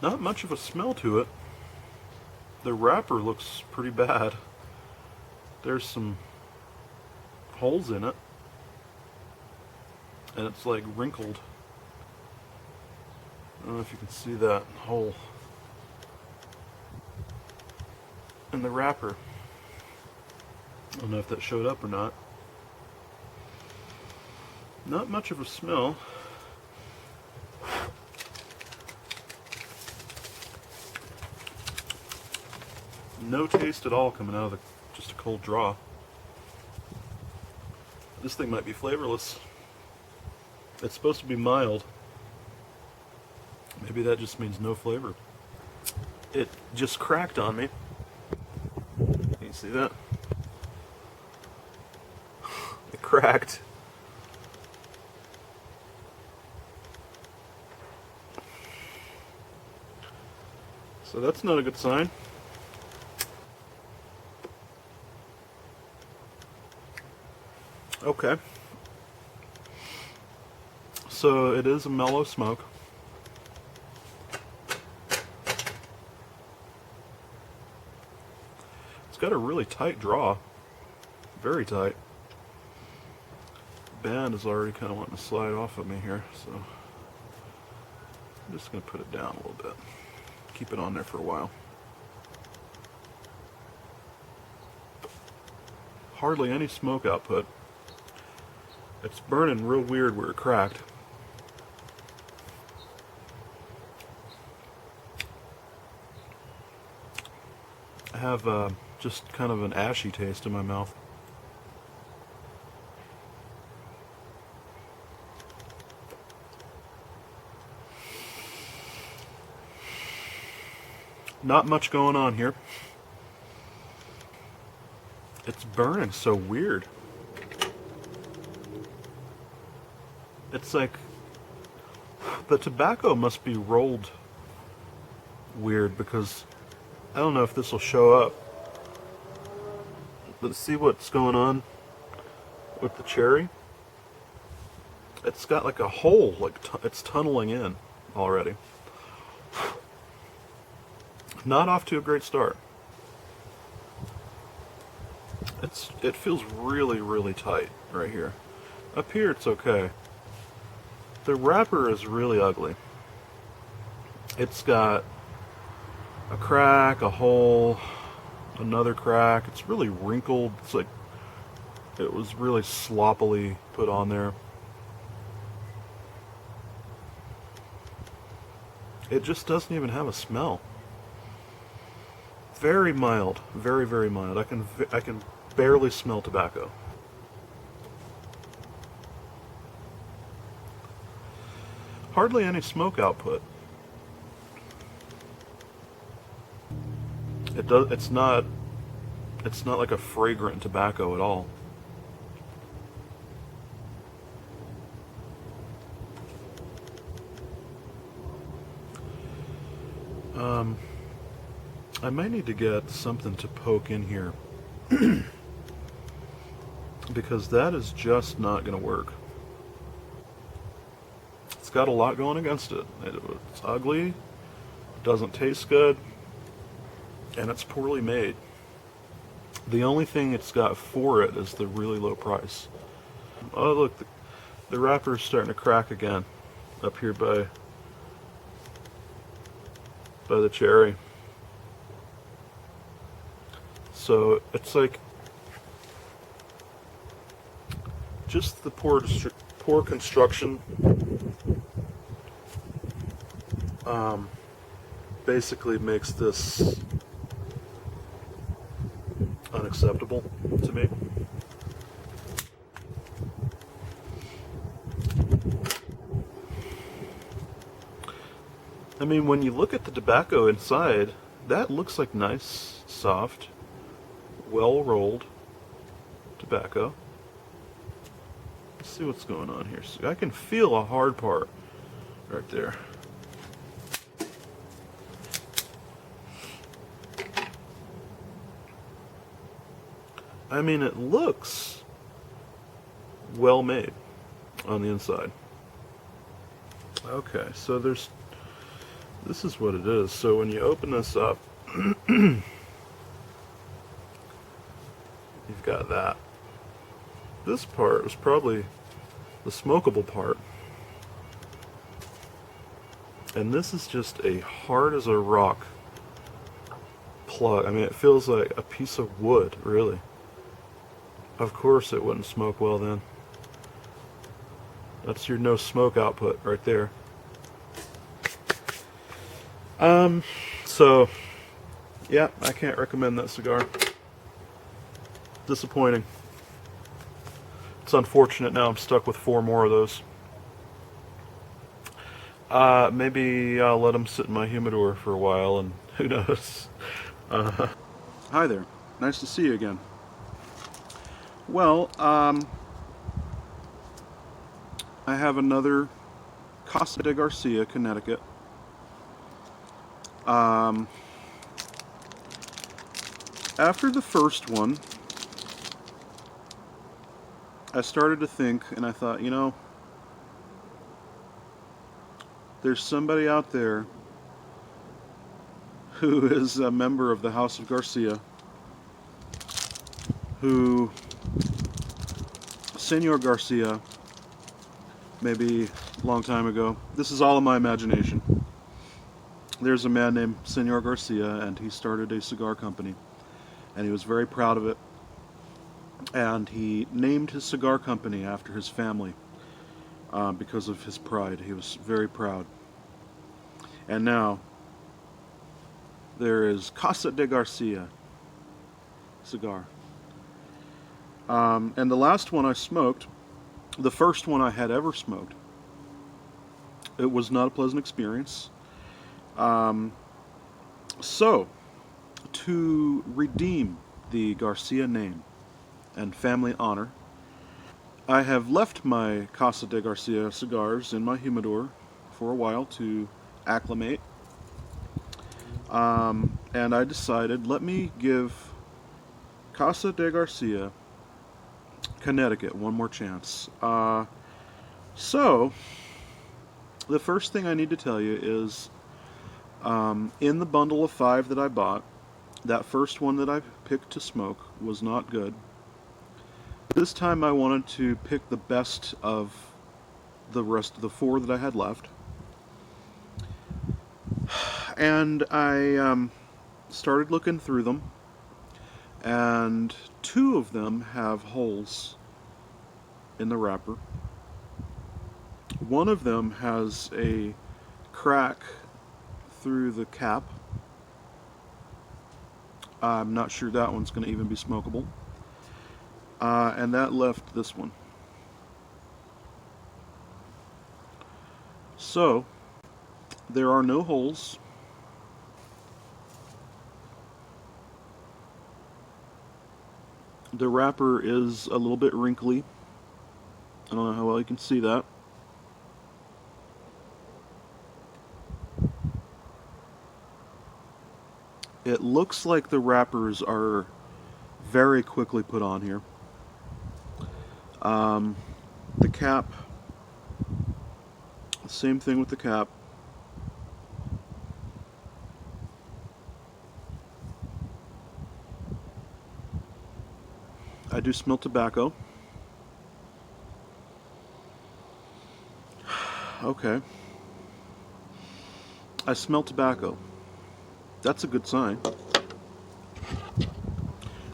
Not much of a smell to it. The wrapper looks pretty bad. There's some holes in it, and it's like wrinkled. I don't know if you can see that hole in the wrapper. I don't know if that showed up or not. Not much of a smell. No taste at all coming out of just a cold draw. This thing might be flavorless. It's supposed to be mild. Maybe that just means no flavor. It just cracked on me. Can you see that? It cracked. So that's not a good sign. Okay. So it is a mellow smoke. It's got a really tight draw. Very tight. The band is already kind of wanting to slide off of me here, so I'm just going to put it down a little bit. Keep it on there for a while. Hardly any smoke output. It's burning real weird where it cracked. I have just kind of an ashy taste in my mouth. Not much going on here. It's burning so weird. It's like the tobacco must be rolled weird, because I don't know if this will show up. But see what's going on with the cherry? It's got like a hole, like it's tunneling in already. Not off to a great start. It feels really, really tight right here. Up here it's okay. The wrapper is really ugly. It's got a crack, a hole, another crack. It's really wrinkled. It's like it was really sloppily put on there. It just doesn't even have a smell. Very mild, very, very mild. I can barely smell tobacco. Hardly any smoke output. It's not like a fragrant tobacco at all. I might need to get something to poke in here because that is just not going to work. It's got a lot going against it. It's ugly, it doesn't taste good, and it's poorly made. The only thing it's got for it is the really low price. Oh look, the wrapper's starting to crack again up here by the cherry. So it's like just the poor construction basically makes this unacceptable to me. I mean, when you look at the tobacco inside, that looks like nice, soft, well-rolled tobacco. Let's see what's going on here. So I can feel a hard part right there. I mean, it looks well made on the inside. Okay, so there's this is what it is. So when you open this up, you've got that. This part is probably the smokable part. And this is just a hard as a rock plug. I mean, it feels like a piece of wood, really. Of course it wouldn't smoke well then. That's your no smoke output right there. So, yeah, I can't recommend that cigar. Disappointing. It's unfortunate now I'm stuck with 4 more of those. Maybe I'll let them sit in my humidor for a while, and who knows. Hi there. Nice to see you again. Well, I have another Casa de Garcia, Connecticut. After the first one, I started to think, and I thought, you know, there's somebody out there who is a member of the House of Garcia who, Senor Garcia, maybe a long time ago, this is all in my imagination, there's a man named Senor Garcia, and he started a cigar company, and he was very proud of it, and he named his cigar company after his family because of his pride. He was very proud. And now there is Casa de Garcia cigar. And the last one I smoked, the first one I had ever smoked, it was not a pleasant experience. So, to redeem the Garcia name and family honor, I have left my Casa de Garcia cigars in my humidor for a while to acclimate. And I decided, let me give Casa de Garcia Connecticut one more chance. So, the first thing I need to tell you is, in the bundle of 5 that I bought, that first one that I picked to smoke was not good. This time I wanted to pick the best of the rest of the 4 that I had left. And I started looking through them, and 2 of them have holes in the wrapper. One of them has a crack through the cap. I'm not sure that one's going to even be smokable. And that left this one. So, there are no holes. The wrapper is a little bit wrinkly. I don't know how well you can see that. It looks like the wrappers are very quickly put on here. The cap, same thing with the cap. I do smell tobacco. Okay. I smell tobacco. That's a good sign.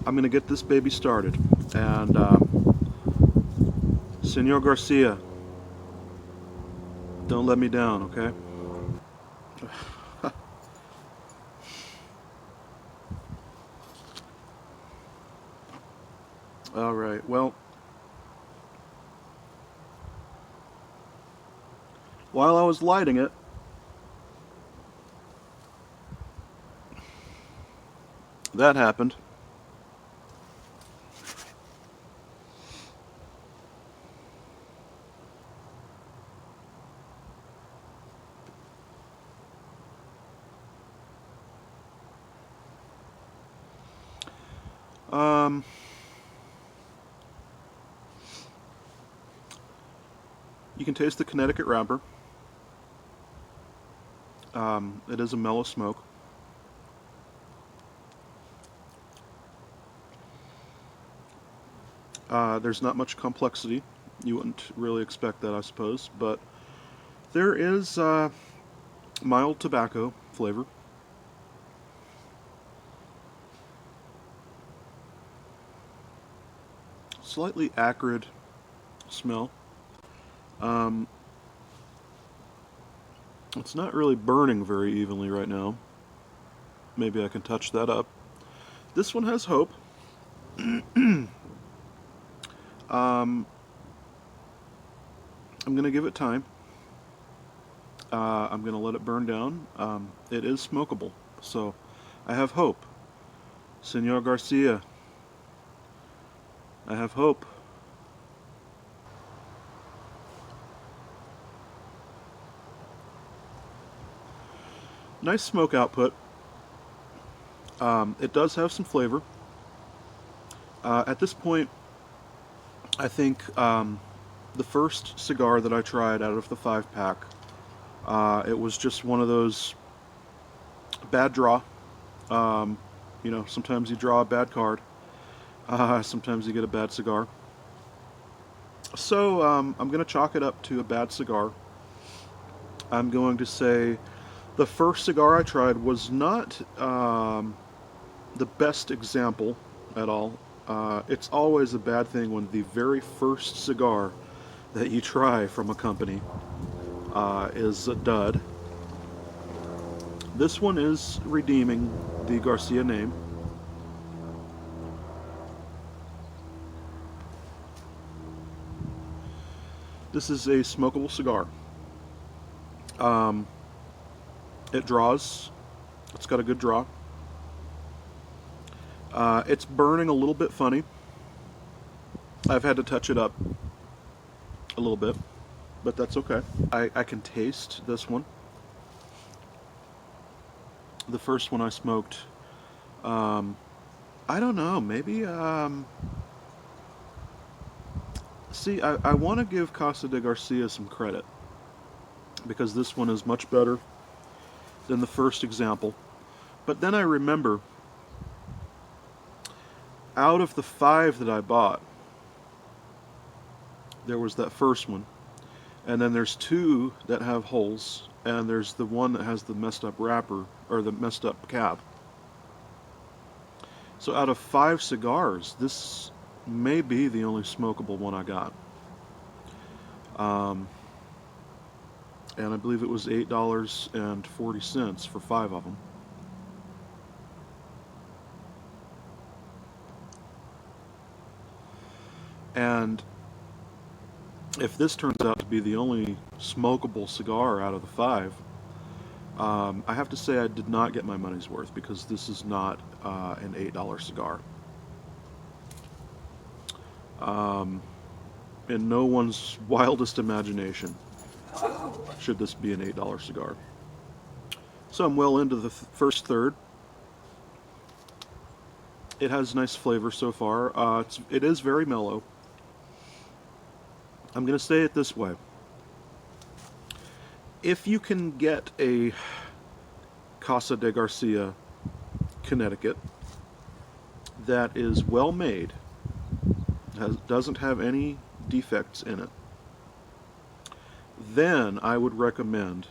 I'm going to get this baby started. And, Senor Garcia, don't let me down, okay? All right, well, while I was lighting it, that happened. You can taste the Connecticut wrapper. It is a mellow smoke. There's not much complexity. You wouldn't really expect that, I suppose, but there is mild tobacco flavor. Slightly acrid smell. Um, it's not really burning very evenly right now. Maybe I can touch that up. This one has hope. I'm going to give it time. I'm going to let it burn down. It is smokable, so I have hope. Senor Garcia, I have hope. Nice smoke output. It does have some flavor. At this point, I think the first cigar that I tried out of the 5-pack, it was just one of those bad draw. You know, sometimes you draw a bad card. Sometimes you get a bad cigar. So I'm going to chalk it up to a bad cigar. I'm going to say the first cigar I tried was not the best example at all. It's always a bad thing when the very first cigar that you try from a company is a dud. This one is redeeming the Garcia name. This is a smokable cigar. It draws. It's got a good draw. It's burning a little bit funny. I've had to touch it up a little bit, but that's okay. I can taste this one. The first one I smoked, I don't know, maybe, see, I want to give Casa de Garcia some credit, because this one is much better than the first example. But then I remember, out of the 5 that I bought, there was that first one, and then there's 2 that have holes, and there's the one that has the messed up wrapper, or the messed up cap. So out of 5 cigars, this may be the only smokable one I got. And I believe it was $8.40 for 5 of them. And if this turns out to be the only smokable cigar out of the 5, I have to say I did not get my money's worth, because this is not an $8 cigar. In no one's wildest imagination should this be an $8 cigar. So I'm well into the first third. It has nice flavor so far. It is very mellow. I'm going to say it this way. If you can get a Casa de Garcia Connecticut that is well made, doesn't have any defects in it, then I would recommend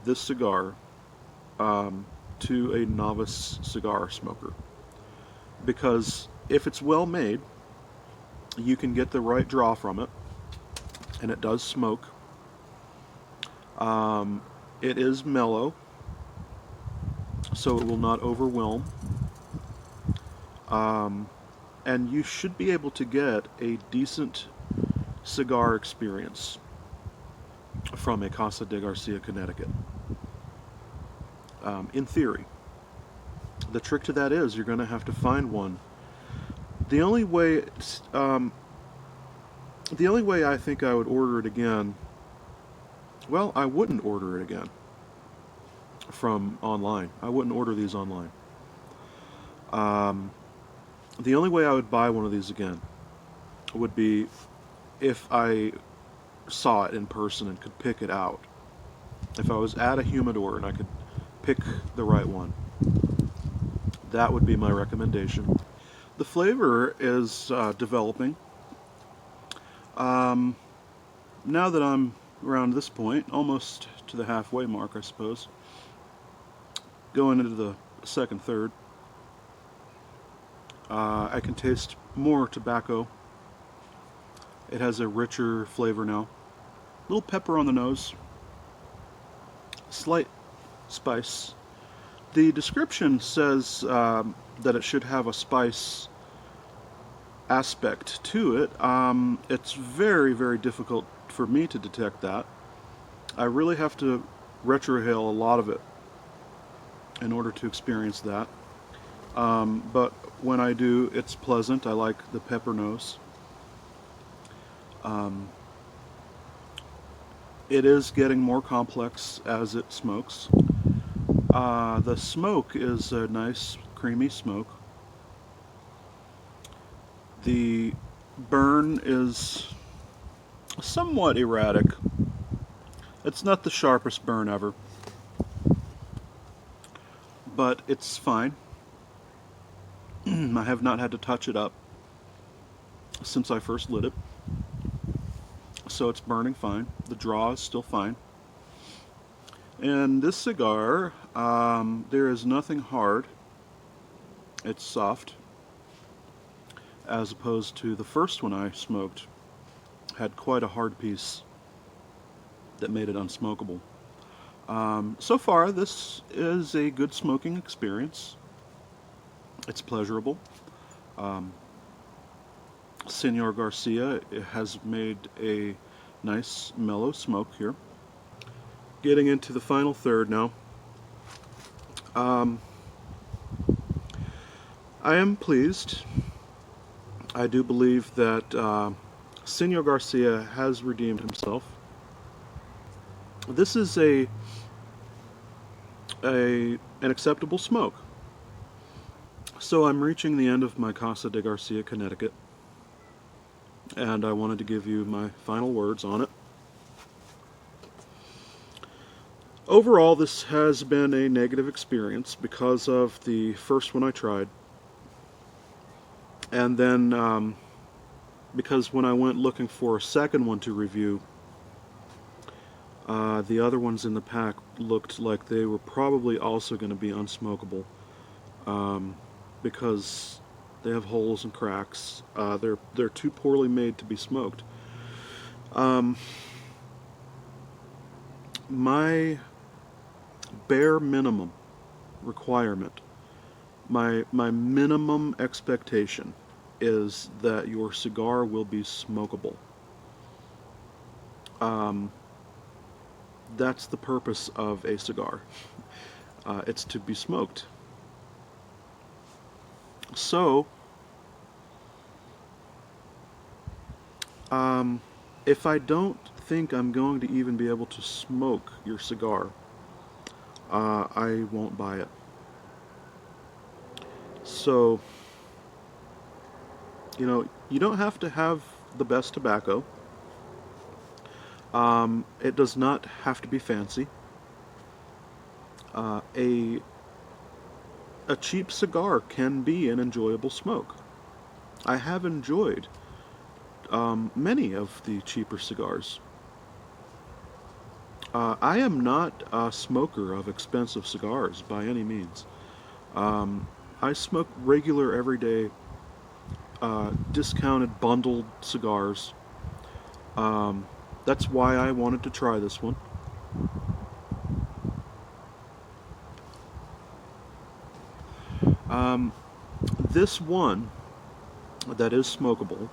this cigar to a novice cigar smoker. Because if it's well made, you can get the right draw from it, and it does smoke. It is mellow, so it will not overwhelm. And you should be able to get a decent cigar experience from a Casa de Garcia Connecticut. In theory. The trick to that is you're going to have to find one. The only way I think I would order it again, well, I wouldn't order it again from online. I wouldn't order these online. The only way I would buy one of these again would be if I saw it in person and could pick it out if I was at a humidor and I could pick the right one, that would be my recommendation. The flavor is developing. Now that I'm around this point, almost to the halfway mark, I suppose, going into the second third, I can taste more tobacco. It has a richer flavor now. A little pepper on the nose, slight spice. The description says that it should have a spice aspect to it. It's very, very difficult for me to detect that. I really have to retrohale a lot of it in order to experience that. But when I do, it's pleasant. I like the pepper nose. It is getting more complex as it smokes. The smoke is a nice creamy smoke. The burn is somewhat erratic. It's not the sharpest burn ever, but it's fine. I have not had to touch it up since I first lit it, so it's burning fine. The draw is still fine. And this cigar, there is nothing hard. It's soft, as opposed to the first one I smoked. Had quite a hard piece that made it unsmokable. So far, this is a good smoking experience. It's pleasurable. Senor Garcia has made a nice mellow smoke here. Getting into the final third now. I am pleased. I do believe that Senor Garcia has redeemed himself. This is an acceptable smoke. So I'm reaching the end of my Casa de Garcia Connecticut, and I wanted to give you my final words on it. Overall, this has been a negative experience because of the first one I tried, and then because when I went looking for a second one to review, the other ones in the pack looked like they were probably also going to be unsmokable, because they have holes and cracks. They're too poorly made to be smoked. My bare minimum requirement, my minimum expectation, is that your cigar will be smokable. That's the purpose of a cigar. It's to be smoked. So, if I don't think I'm going to even be able to smoke your cigar, I won't buy it. So, you don't have to have the best tobacco. It does not have to be fancy. A cheap cigar can be an enjoyable smoke. I have enjoyed many of the cheaper cigars. I am not a smoker of expensive cigars by any means. I smoke regular, everyday, discounted, bundled cigars. That's why I wanted to try this one. This one that is smokable,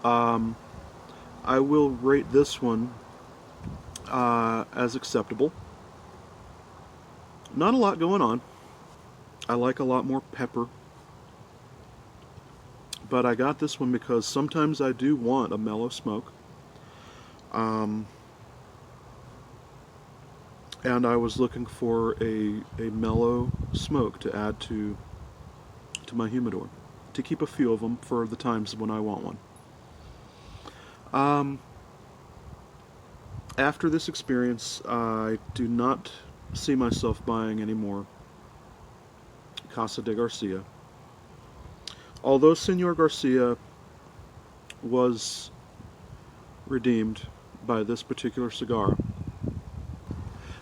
I will rate this one as acceptable. Not a lot going on. I like a lot more pepper. But I got this one because sometimes I do want a mellow smoke. And I was looking for a mellow smoke to add to my humidor, to keep a few of them for the times when I want one. after this experience, I do not see myself buying any more Casa de Garcia. Although Senor Garcia was redeemed by this particular cigar,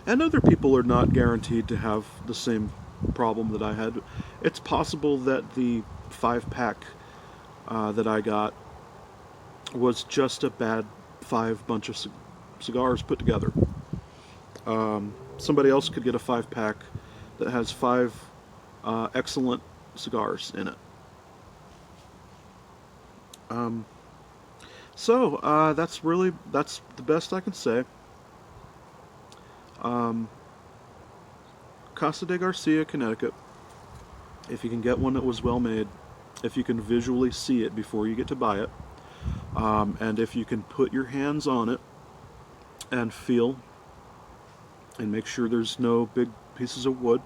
and other people are not guaranteed to have the same problem that I had. It's possible that the 5-pack that I got was just a bad 5 bunch of cigars put together. Somebody else could get a 5-pack that has 5 excellent cigars in it. So that's the best I can say. Casa de Garcia, Connecticut. If you can get one that was well made, if you can visually see it before you get to buy it, and if you can put your hands on it and feel and make sure there's no big pieces of wood,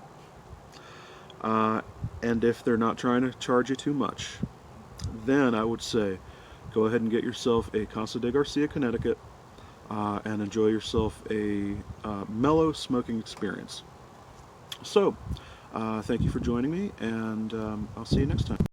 and if they're not trying to charge you too much, then I would say go ahead and get yourself a Casa de Garcia, Connecticut, and enjoy yourself a mellow smoking experience. So, thank you for joining me, and I'll see you next time.